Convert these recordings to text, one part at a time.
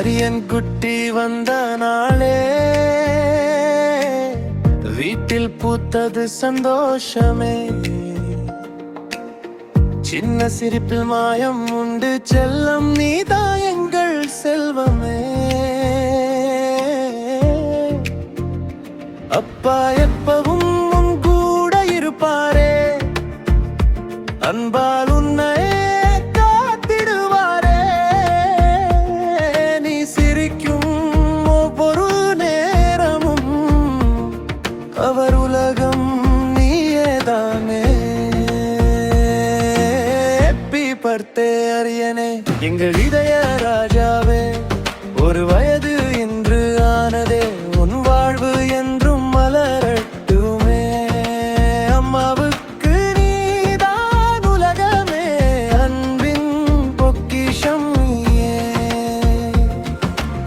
அரியன் குட்டி வந்த நாளே வீட்டில் பூத்தது சந்தோஷமே. சின்ன சிரிப்பில் மாயம் உண்டு செல்லம், நீதான் எங்கள் செல்வமே. அப்பா எப்பவும் உன் கூட இருப்பாரே, அன்பால் உன்னை காத்திடுவாரே. நீ சிரிக்கும் ஒவ்வொரு நேரமும் அவர் உலகம் நீயேதானே. ஹேப்பி பர்த்டே அரியனே, எங்கள் இதய ராஜாவே. ஒரு வயது இன்று ஆனதே, உன் வாழ்வு என்றும் மலரட்டுமே. அம்மாவுக்கு நீதான் உலகமே, அன்பின் பொக்கிஷம் நீயே.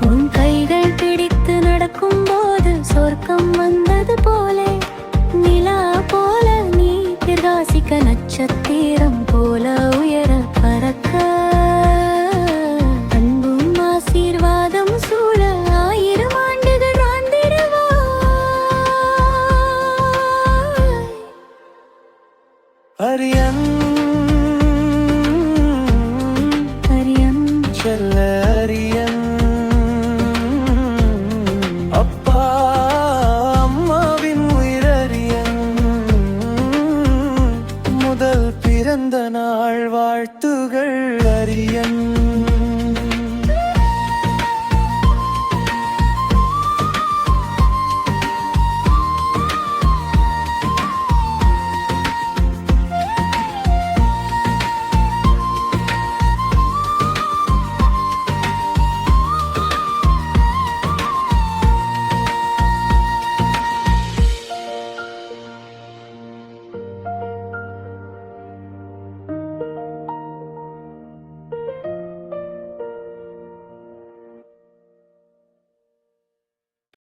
உன் கைகள் பிடித்து நடக்கும் போது சொர்க்கம் வந்தது போலே, நிலா போல நீ பிரகாசிக்க, நட்சத்திரம் போல உயர பறக்க. அன்பும் ஆசீர்வாதம் சூழ 1000 ஆண்டுகள் வாழ்ந்திடுவாய். அரியன் அரியன் செல்ல